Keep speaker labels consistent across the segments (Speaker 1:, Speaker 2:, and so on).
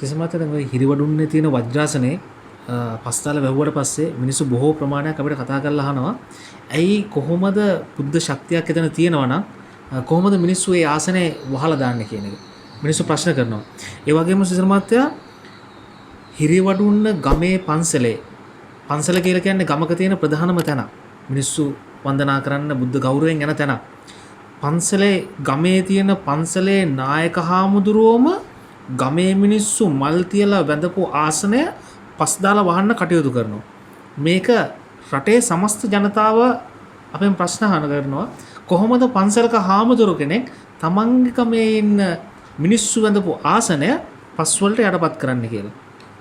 Speaker 1: කිසිමත් දැන් ඔය හිරිවඩුන්නේ තියෙන වජ්‍රාසනේ පස්තාල වැහුවට පස්සේ මිනිස්සු බොහෝ ප්‍රමාණයක් අපිට කතා කරලා අහනවා ඇයි කොහොමද බුද්ධ ශක්තියක් එතන තියෙනවා නම් කොහොමද මිනිස්සු ඒ ආසනේ වහලා දාන්නේ කියන එක මිනිස්සු ප්‍රශ්න කරනවා. ඒ වගේම සිසර මහත්තයා හිරිවඩුන්න ගමේ පන්සල කියලා කියන්නේ ගමක තියෙන ප්‍රධානම තැන. මිනිස්සු වන්දනා කරන්න බුද්ධ ගෞරවයෙන් යන තැන. පන්සලේ ගමේ තියෙන පන්සලේ නායක හාමුදුරුවෝම ගමේ මිනිස්සු මල් තියලා වැඳපු ආසනය පස් දාලා වහන්න කටයුතු කරනවා. මේක රටේ සමස්ත ජනතාව අපෙන් ප්‍රශ්න අහන කරනවා කොහොමද පන්සලක හාමුදුරු කෙනෙක් තමන්ගේ ගමේ ඉන්න මිනිස්සු වැඳපු ආසනය පස් වලට යටපත් කරන්න කියලා.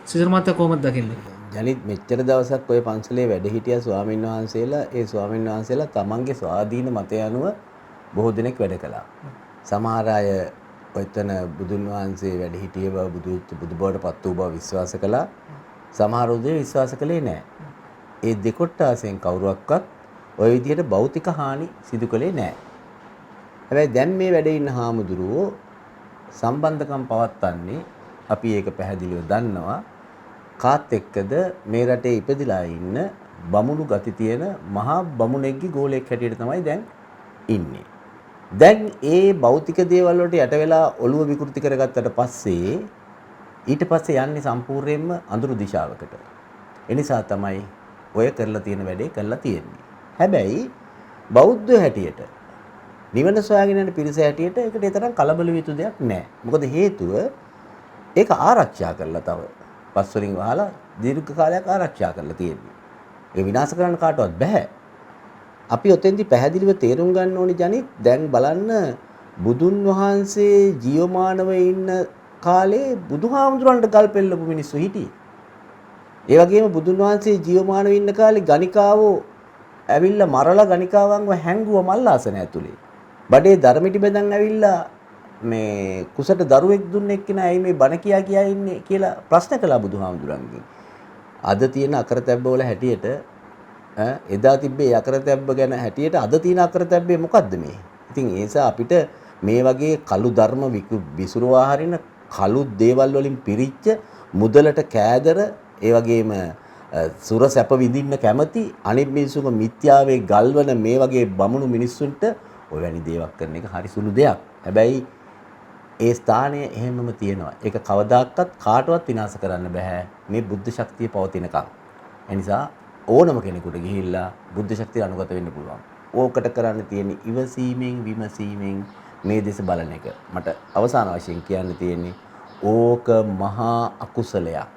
Speaker 1: සිසර මහත්තයා කොහොමද දකින්නේ?
Speaker 2: ජනිත් මෙච්චර දවසක් ඔය පන්සලේ වැඩ හිටිය ස්වාමීන් වහන්සේලා ඒ ස්වාමීන් වහන්සේලා තමන්ගේ ස්වාධීන මතය අනුව බොහෝ දෙනෙක් වැඩ කළා. සමහර අය ඔයතන බුදුන් වහන්සේ වැඩ හිටිය බව බුදු බවට පත් වූ බව විශ්වාස කළා. සමහර උදේ විශ්වාස කළේ නැහැ. ඒ දෙකොට්ටාසෙන් කවුරුවක්වත් ওই විදිහට භෞතික හානි සිදු කළේ නැහැ. හැබැයි දැන් මේ වැඩේ ඉන්න හාමුදුරුවෝ සම්බන්ධකම් පවත්වන්නේ අපි ඒක පැහැදිලිව දන්නවා. කාත් එක්කද මේ රටේ ඉපදිලා ඉන්න බමුණු ගති තියෙන මහා බමුණෙක්ගේ ගෝලයක් හැටියට තමයි දැන් ඉන්නේ. දැන් ඒ භෞතික දේවල් වලට යට වෙලා ඔළුව විකෘති කරගත්තට පස්සේ ඊට පස්සේ යන්නේ සම්පූර්ණයෙන්ම අඳුරු දිශාවකට. ඒ නිසා තමයි ඔය කරලා තියෙන වැඩේ කරලා තියෙන්නේ. හැබැයි බෞද්ධ හැටියට නිවන සොයාගෙන යන පිරිස හැටියට ඒකට තරම් කලබල විතු දෙයක් නැහැ. මොකද හේතුව ඒක ආරක්ෂා කරලා තව පස් වලින් වහලා දීර්ඝ කාලයක් ආරක්ෂා කරලා තියෙන්නේ. ඒක විනාශ කරන්න කාටවත් බෑ. අපි ඔතෙන්දි පැහැදිලිව තේරුම් ගන්න ඕනි ජනිත් දැන් බලන්න බුදුන් වහන්සේ ජීවමානව ඉන්න කාලේ බුදුහාමුදුරන්ට ගල් පෙල්ලපු මිනිස්සු හිටියේ. ඒ වගේම බුදුන් වහන්සේ ජීවමානව ඉන්න කාලේ ගණිකාවෝ ඇවිල්ලා මරලා ගණිකාවන්ව හැංගුව මල්ලාසන ඇතුලේ. බඩේ ධර්මිටි බෙදන් ඇවිල්ලා මේ කුසට දරුවෙක් දුන්නෙක් කෙනා ඇයි මේ බණ කියා ඉන්නේ කියලා ප්‍රශ්න කළා බුදුහාමුදුරන්ගෙන්. අද තියෙන අකරතැබ්බ වල හැටියට එදා තිබ්බේ අකරතැබ්බ ගැන හැටියට අද තියෙන අකරතැබ්බේ මොකද්ද මේ? ඉතින් ඒ නිසා අපිට මේ වගේ කළු ධර්ම විසුරුවා හරින කළු දේවල් වලින් පිරිච්ච මුදලට කෑදර ඒ වගේම සුර සැප විඳින්න කැමති අනිත් මිනිස්සුන්ගේ මිත්‍යාවේ ගල්වන මේ වගේ බමුණු මිනිස්සුන්ට ඔය වැනි දේවල් කරන එක හරි සුළු දෙයක්. හැබැයි ඒ ස්ථානය එහෙමම තියෙනවා. ඒක කවදාකවත් කාටවත් විනාශ කරන්න බෑ මේ බුද්ධ ශක්තිය පවතිනකම්. ඒ නිසා ඕනම කෙනෙකුට ගිහිල්ලා බුද්ධ ශක්තිය අනුගත වෙන්න පුළුවන්. ඕකට කරන්න තියෙන්නේ ඉවසීමෙන් විමසීමෙන් මේ දෙස බලන එක. මට අවසාන වශයෙන් කියන්න තියෙන්නේ ඕක මහා අකුසලයක්.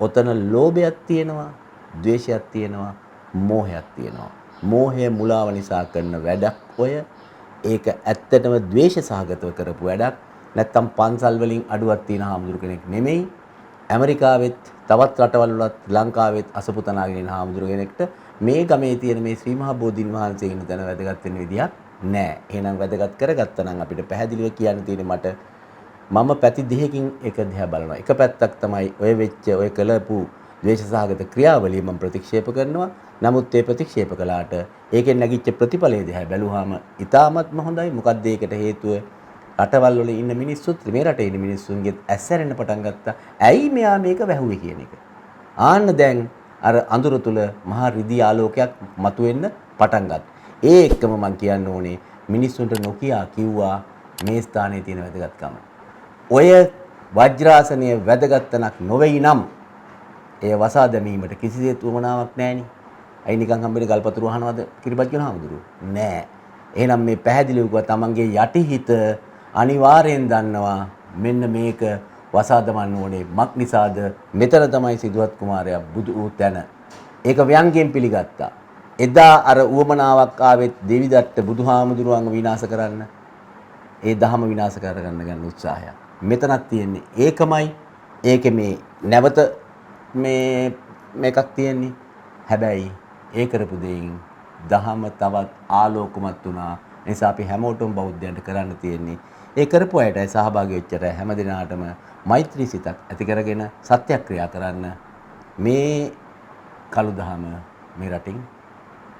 Speaker 2: ඔතන ලෝභයක් තියෙනවා, ද්වේෂයක් තියෙනවා, මෝහයක් තියෙනවා. මෝහය මුලාව නිසා කරන වැඩක් ඔය. ඒක ඇත්තටම ද්වේෂ සහගතව කරපු වැඩක්. නැත්තම් පන්සල් වලින් අඩුවක් තියෙන හාමුදුරු කෙනෙක් නෙමෙයි. ඇමරිකාවෙත් තවත් රටවල් වලත් ලංකාවෙත් අසපුතනාගෙන ඉන්න හාමුදුරු කෙනෙක්ට මේ ගමේ තියෙන මේ ශ්‍රී මහා බෝධීන් වහන්සේ ඉන්න තැන වැදගත් වෙන විදියක් නෑ. එහෙනම් වැදගත් කරගත්තා නම් අපිට පැහැදිලිව කියන්න තියෙන්නේ මට මම පැති දෙකකින් එක දිහා බලනවා. එක පැත්තක් තමයි ඔය වෙච්ච ඔය කළපු ද්වේෂසහගත ක්‍රියාවලිය මම ප්‍රතික්ෂේප කරනවා. නමුත් ඒ ප්‍රතික්ෂේප කළාට ඒකෙන් නැගිච්ච ප්‍රතිඵලය දිහා බැලුවාම ඉතාමත්ම හොඳයි. මොකක්ද ඒකට හේතුව? රටවල් වල ඉන්න මිනිස්සුත් මේ රටේ ඉන්න මිනිස්සුන්ගේ ඇස්සැරෙන්න පටන් ගත්තා. ඇයි මෙයා මේක වැහුවේ කියන එක. ආන්න දැන් අර අඳුර තුල මහා රිදී ආලෝකයක් මතුවෙන්න පටන් ගත්තා. ඒ එක්කම මම කියන්න ඕනේ මිනිස්සුන්ට නොකියා කිව්වා මේ ස්ථානයේ තියෙන වැදගත්කම. ඔය වජ්‍රාසනය වැදගත්කමක් නොවේයි නම් ඒ වසා දැමීමට කිසිසේත් උවමනාවක් නැහෙනි. අයි නිකන් හම්බෙන්නේ ගල්පතුරු අහනවද කිරිබත් කියන හාමුදුරුවෝ? නෑ. එහෙනම් මේ පැහැදිලිව කිව්වා තමන්ගේ යටිහිත අනිවාර්යෙන් දන්නවා මෙන්න මේක වසා දමන්න ඕනේ. මක් නිසාද? මෙතන තමයි සිදුවත් කුමාරයා බුදු වූ තැන. ඒක ව්‍යංගයෙන් පිළිගත්තා. එදා අර උවමනාවක් ආවෙත් දෙවිදත්ත බුදුහාමුදුරුවන්ව විනාශ කරන්න. ඒ දහම විනාශ කරගන්න ගන්න උත්සාහය. මෙතනක් තියෙන්නේ ඒකමයි. ඒකේ මේ නැවත මේකක් තියෙන්නේ. හැබැයි ඒ කරපු දෙයින් දහම තවත් ආලෝකමත් වුණා. ඒ නිසා අපි හැමෝටම බෞද්ධයන්ට කරන්න තියෙන්නේ ඒ කරපු අයට සහභාගී වෙච්චට හැම දිනාටම මෛත්‍රී සිතක් ඇති කරගෙන සත්‍යක්‍රියා කරන්න මේ කළු දහම මේ රටින්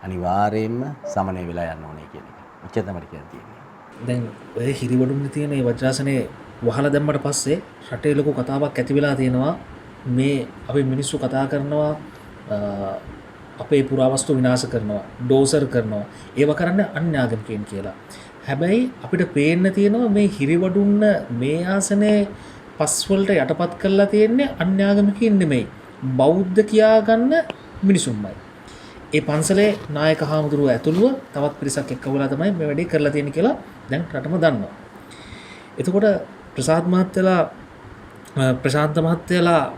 Speaker 2: අනිවාර්යයෙන්ම සමනය වෙලා යන්න ඕනේ කියන එක. ඔච්චර තමයි කියන්න තියෙන්නේ.
Speaker 1: දැන් ඔය හිරිවඩුන්නේ තියෙන මේ වජ්‍රාසනේ වහලා දැම්මට පස්සේ රටේ ලොකු කතාවක් ඇති වෙලා තියෙනවා මේ අපි මිනිස්සු කතා කරනවා අපේ පුරාවස්තු විනාශ කරනවා ඩෝසර් කරනවා ඒව කරන්න අන්‍යාගමිකයන් කියලා. හැබැයි අපිට පේන්න තියෙනවා මේ හිරිවඩුන්න මේ ආසනේ පස්වලට යටපත් කරලා තියෙන්නේ අන්‍යාගමිකයන් නෙමෙයි බෞද්ධ කියා ගන්න මිනිසුන්මයි. ඒ පන්සලේ නායක හාමුදුරුවෝ ඇතුළුව තවත් පිරිසක් එක්කවලා තමයි මේ වැඩේ කරලා තියෙන්නේ කියලා දැන් රටම දන්නවා. එතකොට ප්‍රශාන්ත මහත්තයලා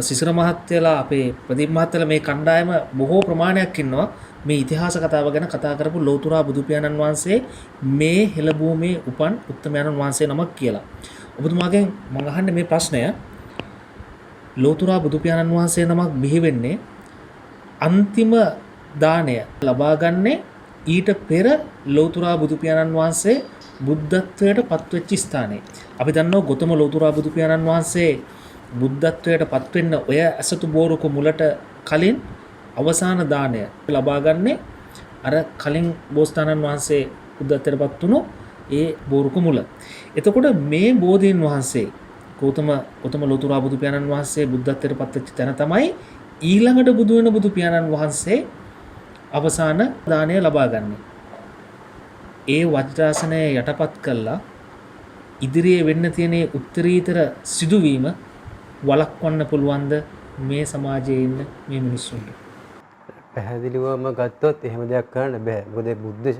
Speaker 1: සිසිර මහත්තයලා අපේ ප්‍රදීප් මහත්තයලා මේ කණ්ඩායම බොහෝ ප්‍රමාණයක් ඉන්නවා මේ ඉතිහාස කතාව ගැන කතා කරපු ලෝතුරා බුදු පියාණන් වහන්සේ මේ හෙළභූමියේ උපන් උත්තමයන්න් වහන්සේ නමක් කියලා. ඔබතුමාගෙන් මම අහන්නේ මේ ප්‍රශ්නය ලෝතුරා බුදු පියාණන් වහන්සේ නමක් බිහි වෙන්නේ අන්තිම දාණය ලබා ගන්නේ ඊට පෙර ලෝතුරා බුදු පියාණන් වහන්සේ බුද්ධත්වයට පත්වෙච්ච ස්ථානයේ. අපි දන්නවා ගෞතම ලෝතුරා බුදු පියාණන් වහන්සේ බුද්ධත්වයට පත්වෙන්න ඔය ඇසතු බෝරුක මුලට කලින් අවසාන දාණය ලබා ගන්නේ අර කලින් බෝසතාණන් වහන්සේ බුද්ධත්වයට පත් වුණු ඒ බෝරුක මුල. එතකොට මේ බෝධීන් වහන්සේ ගෞතම ලෝතුරා බුදු පියාණන් වහන්සේ බුද්ධත්වයට පත්වෙච්ච තැන තමයි ඊළඟට බුදු වෙන බුදු පියාණන් වහන්සේ අවසාන දාණය ලබා ගන්නේ. ඒ වජ්‍රාසනය යටපත් කළා ඉදිරියේ වෙන්න තියෙන උත්තරීතර සිදුවීම වළක්වන්න පුළුවන්ද මේ සමාජයේ ඉන්න මේ මිනිස්සුන්ට?
Speaker 3: පැහැදිලිවම ගත්තොත් එහෙම දෙයක් කරන්න බෑ. මොකද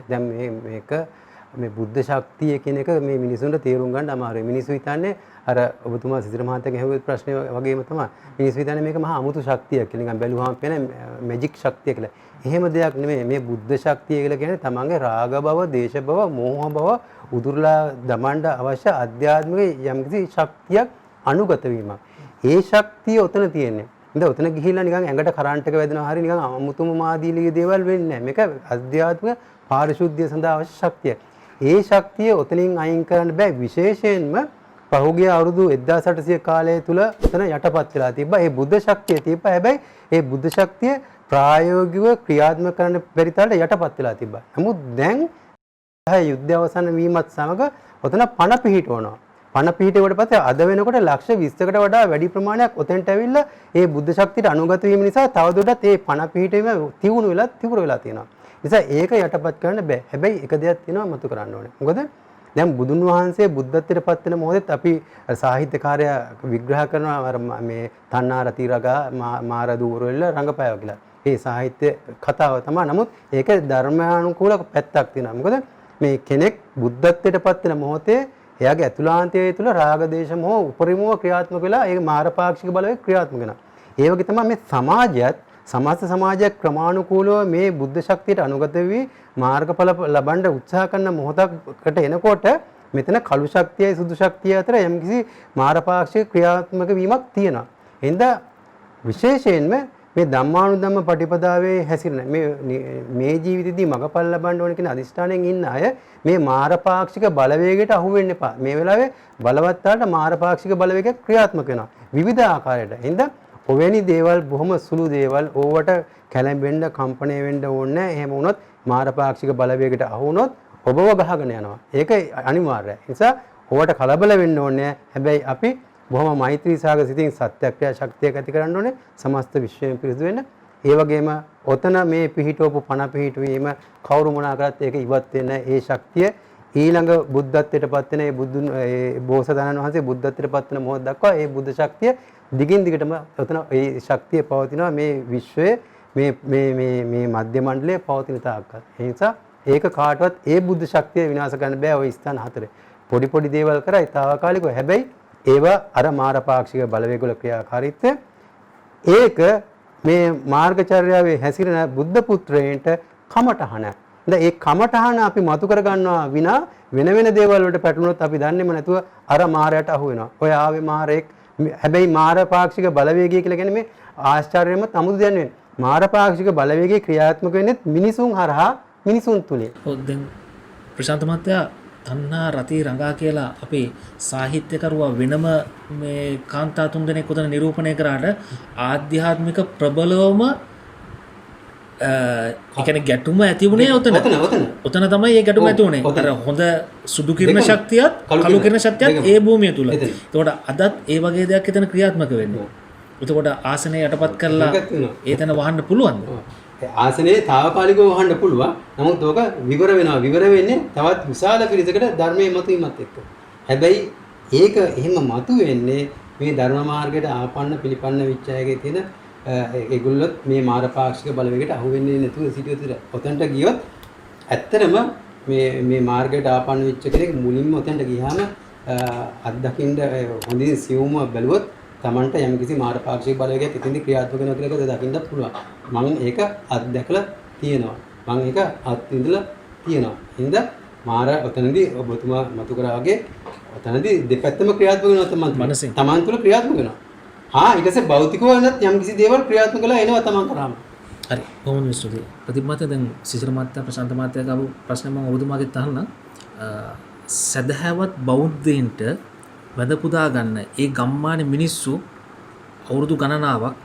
Speaker 3: දැන් මේ බුද්ධ ශක්තිය කියන එක මේ මිනිසුන්ට තේරුම් ගන්න අමාරුයි. මිනිස්සු හිතන්නේ අර ඔබතුමා සිසිර මහත්තයාගෙන් අහුවේ ප්‍රශ්නේ වගේම තමයි. මිනිස්සු හිතන්නේ මේක මහා අමුතු ශක්තියක් කියලා. නිකන් බැලුවාම පේන මැජික් ශක්තිය කියලා. එහෙම දෙයක් නෙමෙයි. මේ බුද්ධ ශක්තිය කියලා කියන්නේ තමන්ගේ රාග බව, දේශ බව, මෝහ බව උදුරලා දමන්න අවශ්‍ය ආධ්‍යාත්මික යම්කිසි ශක්තියක් අනුගත වීමක්. ඒ ශක්තිය ඔතන තියෙන්නේ. ඉතින් ඔතන ගිහිල්ලා නිකන් ඇඟට කරන්ට් එක වැදෙනවා හරිය නිකන් අමුතුම මාදීලිය දේවල් වෙන්නේ නැහැ. මේක අධ්‍යාත්මික පාරිශුද්ධිය සඳහා අවශ්‍ය ශක්තිය. ඒ ශක්තිය ඔතනින් අයින් කරන්න බෑ. විශේෂයෙන්ම පහුගිය අවුරුදු 1800 කාලය තුල ඔතන යටපත් වෙලා තිබ්බා. ඒ බුද්ධ ශක්තිය තිබ්බා. හැබැයි ඒ බුද්ධ ශක්තිය ප්‍රායෝගිකව ක්‍රියාත්මක කරන්න බැරි තරමට යටපත් වෙලා තිබ්බා. නමුත් දැන් යුද්ධය අවසන් වීමත් සමග ඔතන පණ පිහිටවනවා. පණ පිහිටුවට පස්සේ අද වෙනකොට ලක්ෂ 20කට වඩා වැඩි ප්‍රමාණයක් ඔතෙන්ට ඇවිල්ලා ඒ බුද්ධ ශක්තියට අනුගත වීම නිසා තවදුරටත් ඒ පණ පිහිටවීම තියුණු වෙලා තිවුර වෙලා තියෙනවා. නිසා ඒක යටපත් කරන්න බෑ. හැබැයි එක දෙයක් තියෙනවා මතු කරන්න ඕනේ. මොකද දැන් බුදුන් වහන්සේ බුද්ධත්වයට පත් වෙන මොහොතේත් අපි සාහිත්‍යකාරය විග්‍රහ කරනවා මේ තණ්හා රති රගා මාර දූරවල රංගපෑව කියලා. ඒ සාහිත්‍ය කතාව තමයි. නමුත් ඒක ධර්මානුකූල පැත්තක් තියෙනවා. මොකද මේ කෙනෙක් බුද්ධත්වයට පත් වෙන මොහොතේ එයාගේ ඇතුළාන්තය තුළ රාග දේශ මොහ උපරිමව ක්‍රියාත්මක වෙලා ඒ මාරපාක්ෂික බලවේග ක්‍රියාත්මක වෙනවා. ඒ වගේ තමයි මේ සමාජයත් සමස්ත සමාජයක් ක්‍රමානුකූලව මේ බුද්ධ ශක්තියට අනුගත වී මාර්ගඵල ලබන්න උත්සාහ කරන මොහොතකට එනකොට මෙතන කළු ශක්තියයි සුදු ශක්තිය අතර යම්කිසි මාරපාක්ෂික ක්‍රියාත්මක වීමක් තියෙනවා. එහෙනම් විශේෂයෙන්ම මේ ධම්මානුධම්ම පටිපදාවේ හැසිරෙන මේ ජීවිතේදී මගපල් ලබන්න ඕන කියන අදිෂ්ඨානයෙන් ඉන්න අය මේ මාරපාක්ෂික බලවේගයට අහු වෙන්න එපා. මේ වෙලාවේ බලවත්තාට මාරපාක්ෂික බලවේගයක් ක්‍රියාත්මක වෙනවා. විවිධ ආකාරයට. එහෙනම් ඔවැනි දේවල් බොහොම සුළු දේවල් ඕවට කැළඹෙන්න කම්පණය වෙන්න ඕනේ නැහැ. එහෙම වුණොත් මාරපාක්ෂික බලවේගයට අහු වුණොත් ඔබව ගහගෙන යනවා. ඒක අනිවාර්යයි. ඒ නිසා ඕවට කලබල වෙන්න ඕනේ නැහැ. හැබැයි අපි බොහොම මෛත්‍රී සාගර සිතින් සත්‍යක්‍රියා ශක්තියක් ඇති කරන්න ඕනේ. සමස්ත විශ්වයෙන් පිරිසුදු වෙන්න. ඒ වගේම ඔතන මේ පිහිටවපු පණ පිහිටවීම කවුරු මොනා කරත් ඒක ඉවත් වෙන ඒ ශක්තිය ඊළඟ බුද්ධත්වයට පත් වෙන ඒ බෝසතාණන් වහන්සේ බුද්ධත්වයට පත් වෙන මොහොත දක්වා ඒ බුද්ධ ශක්තිය දිගින් දිගටම ඔතන ඒ ශක්තිය පවතිනවා මේ විශ්වයේ මේ මධ්‍ය මණ්ඩලයේ පවතින තාක්කල්. ඒ නිසා ඒක කාටවත් ඒ බුද්ධ ශක්තිය විනාශ කරන්න බෑ ওই ස්ථාන හතරේ. පොඩි දේවල් කරයි తాවකාලිකව. හැබැයි ඒවා අර මාරපාක්ෂික බලවේගවල ක්‍රියාකාරීත්වය ඒක මේ මාර්ගචර්යාවේ හැසිරෙන බුද්ධ පුත්‍රයන්ට කමටහන. දැන් ඒ කමටහන අපි මතු කර ගන්නවා විනා වෙන දේවල් වලට පැටලුනොත් අපි දන්නේම නැතුව අර මාරයට අහු වෙනවා. ඔය ආවේ මාරෙක්. හැබැයි මාරපාක්ෂික බලවේගය කියලා කියන්නේ මේ ආශ්චර්යම අමුතු දෙයක් නෙවෙයි. මාරපාක්ෂික බලවේගය ක්‍රියාත්මක වෙන්නේ මිනිසුන් හරහා මිනිසුන් තුලින්.
Speaker 1: ඔව් දැන් ප්‍රශාන්ත මහත්තයා තණ්හා රති රඟා කියලා අපේ සාහිත්‍යකරුවා වෙනම මේ කාන්තා තුන්දෙනෙක් උතන නිරූපණය කරාට ආධ්‍යාත්මික ප්‍රබලවම එකන ගැටුම ඇති වුණේ ඔතන ඔතන තමයි ඒ ගැටුම ඇති වුණේ අර හොඳ සුදු කිරණ ශක්තියත් කළු කිරණ ශක්තියත් ඒ භූමිය තුල. එතකොට අදත් ඒ වගේ දෙයක් එතන ක්‍රියාත්මක වෙන්නේ. එතකොට ආසනය යටපත් කරලා ඒතන වහන්න පුළුවන්ද?
Speaker 3: ආසනයේ తాවකාලිකව වහන්න පුළුවන්. නමුත් ඕක විවර වෙනවා. විවර වෙන්නේ තවත් විශාල පිරිසකට ධර්මයේ මතුවීමත් එක්ක. හැබැයි ඒක එහෙම මතු වෙන්නේ මේ ධර්ම මාර්ගයට ආපන්න පිළිපන්න විචයගේ තියෙන ඒගොල්ලොත් මේ මාරපාක්ෂික බලවේගයට අහු වෙන්නේ නැතුව සිටියොත් ඔතනට ගියොත් ඇත්තටම මේ මාර්ගයට ආපන්න වෙච්ච කෙනෙක් මුලින්ම ඔතනට ගියාම අත්දකින්න හොඳින් සියුම්ව බැලුවොත් Tamanට යම්කිසි මාරපාක්ෂික බලවේගයක් ඉතින්දි ක්‍රියාත්මක වෙනවා කියලා දකින්නත් පුළුවන්. මම ඒක අත්දැකලා තියෙනවා. මම ඒක අත්විඳලා තියෙනවා. හින්ද මාර ඔතනදී ඔබතුමා මතු කරා වගේ ඔතනදී දෙපැත්තම ක්‍රියාත්මක වෙනවා තමන් තුළ ක්‍රියාත්මක වෙනවා. ඊට පස්සේ භෞතිකව වෙනත් යම්කිසි දේවල් ක්‍රියාත්මක කරලා එනවා තමන් කරාම.
Speaker 1: හරි. කොහොමද ස්තුතියි. ප්‍රදීප් මහත්තයා දැන් සිසිර මහත්තයා ප්‍රශාන්ත මහත්තයා ගාපු ප්‍රශ්නේ මම ඔබතුමාගෙත් අහන්නම්. සදහැවත් බෞද්ධයින්ට වැඳ පුදා ගන්න ඒ ගම්මානේ මිනිස්සු අවුරුදු ගණනාවක්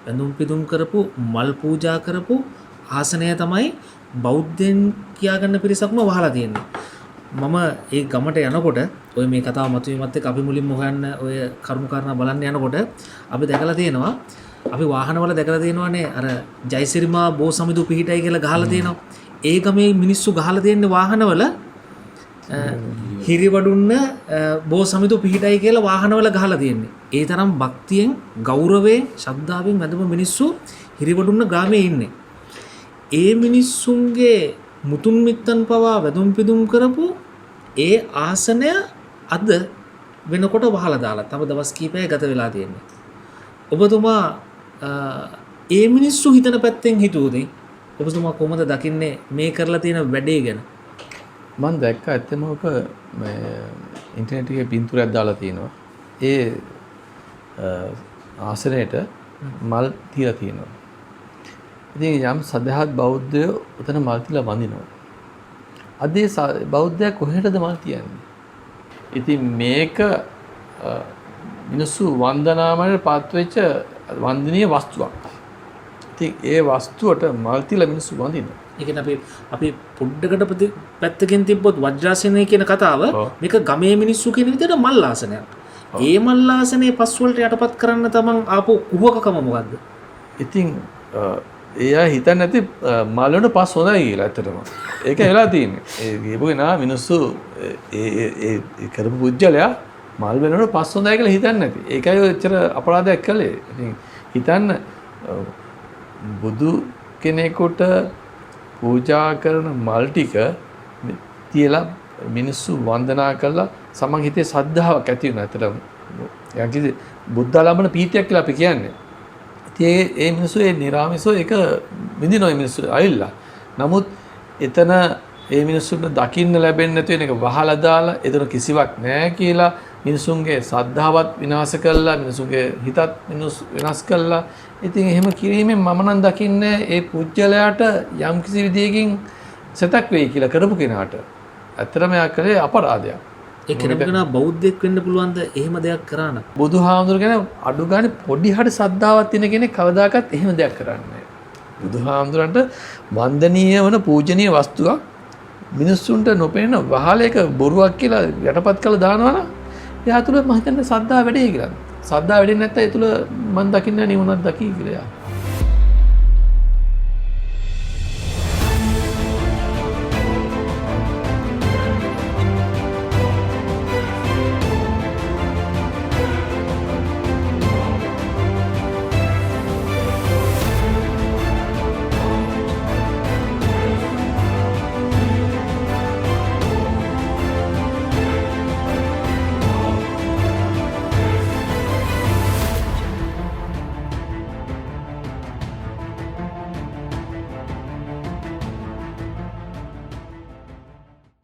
Speaker 1: වැඳුම් පිදුම් කරපු මල් පූජා කරපු ආසනය තමයි බෞද්ධයන් කියාගන්න පිරිසක්ම වහලා තියෙන්නේ. මම ඒ ගමට යනකොට ඔය මේ කතාව මතුවීමත් එක්ක අපි මුලින්ම හොයන්න ඔය කරුණු කාරණා බලන්න යනකොට අපි දැකලා තියෙනවා අපි වාහනවල දැකලා තියෙනවානේ අර ජයසිරිමා බෝ සමිඳු පිහිටයි කියලා ගහලා තියෙනවා. ඒ ගමේ මිනිස්සු ගහලා තියෙන්නේ වාහනවල හිරිවඩුන්න බෝ සමිඳු පිහිටයි කියලා වාහනවල ගහලා තියෙන්නේ. ඒ තරම් භක්තියෙන් ගෞරවයෙන් ශ්‍රද්ධාවෙන් වැඳපු මිනිස්සු හිරිවඩුන්න ග්‍රාමයේ ඉන්නේ. ඒ මිනිස්සුන්ගේ මුතුන් මිත්තන් පවා වැදුම් පිදුම් කරපු ඒ ආසනය අද වෙනකොට වහලා දාලා තව දවස් කීපයක් ගත වෙලා තියෙන්නේ. ඔබතුමා ඒ මිනිස්සු හිතන පැත්තෙන් හිතුවොදී ඔබතුමා කොහොමද දකින්නේ මේ කරලා තියෙන වැඩේ ගැන?
Speaker 4: මම දැක්ක ඇත්තම ඔක මේ ඉන්ටර්නෙට් එකේ පින්තූරයක් දාලා තියෙනවා. ඒ ආසනයේට මල් තියලා තියෙනවා. ඉතින් යම් සදහත් බෞද්ධයෝ උතන මල් තියලා වඳිනවා. අද ඒ බෞද්ධයා කොහෙටද මල් තියන්නේ? ඉතින් මේක මිනිස්සු වන්දනාමයට පාත් වෙච්ච වන්දනීය වස්තුවක්. ඉතින් ඒ වස්තුවට මල් තියලා මිනිස්සු වඳිනවා.
Speaker 1: ඒ කියන්නේ අපි පොඩ්ඩකට පැත්තකින් තිබ්බොත් වජ්‍රාසනය කියන කතාව මේක ගමේ මිනිස්සු කියන විදිහට මල් ආසනයක්. ඒ මල් ආසනේ පස් වලට යටපත් කරන්න තමන් ආපු කුහකකම මොකද්ද?
Speaker 4: ඉතින් එයා හිතන්නේ නැති මල් වල පස් හොඳයි කියලා ඇත්තටම. ඒක වෙලා තියෙන්නේ. ඒ ගිහපුවේ නා මිනිස්සු ඒ කරපු පුජ්‍යලයා මල් වෙනවල පස් හොඳයි කියලා හිතන්නේ නැති. ඒකයි ඔය එච්චර අපරාධයක් කළේ. ඉතින් හිතන්න බුදු කෙනෙකුට පූජා කරන මල් ටික තියලා මිනිස්සු වන්දනා කරලා සමන් හිතේ ශ්‍රද්ධාවක් ඇති වෙනවා. ඇත්තටම යම්කිසි බුද්ධ ලබන පීතියක් කියලා අපි කියන්නේ. ඉතින් ඒ මිනිස්සු ඒ නිරාමිසෝ ඒක විඳිනවා මිනිස්සු ඇවිල්ලා. නමුත් එතන ඒ මිනිස්සුන්ට දකින්න ලැබෙන්නේ නැති වෙන එක වහලා දාලා එතන කිසිවක් නැහැ කියලා මිනිසුන්ගේ ශ්‍රද්ධාවත් විනාශ කළා, මිනිසුන්ගේ හිතත් විනාශ කළා. ඉතින් එහෙම කිරීමෙන් මම නම් දකින්නේ ඒ පුජ්‍යලයාට යම් කිසි විදියකින් සතක් වෙයි කියලා කරපු කෙනාට. ඇත්තටම යා කලේ අපරාධයක්.
Speaker 1: ඒ කෙනෙකුට බෞද්ධයෙක් වෙන්න පුළුවන්ද එහෙම දෙයක් කරා නම්?
Speaker 4: බුදුහාමුදුර ගැන අඩු ගානේ පොඩි හරි ශ්‍රද්ධාවක් තියෙන කෙනෙක් කවදාකවත් එහෙම දෙයක් කරන්නේ නැහැ. බුදුහාමුදුරන්ට වන්දනීය වන පූජනීය වස්තුවක් මිනිස්සුන්ට නොපෙනෙන වහලයක බොරුවක් කියලා යටපත් කරලා දානවා නම් එයා තුළ මම හිතන්නේ ශ්‍රද්ධාව වැඩේ කියලා. ශ්‍රද්ධාව වැඩෙන්නේ නැත්නම් ඒ තුළ මම දකින්නේ නිවනක් දකි කියලා.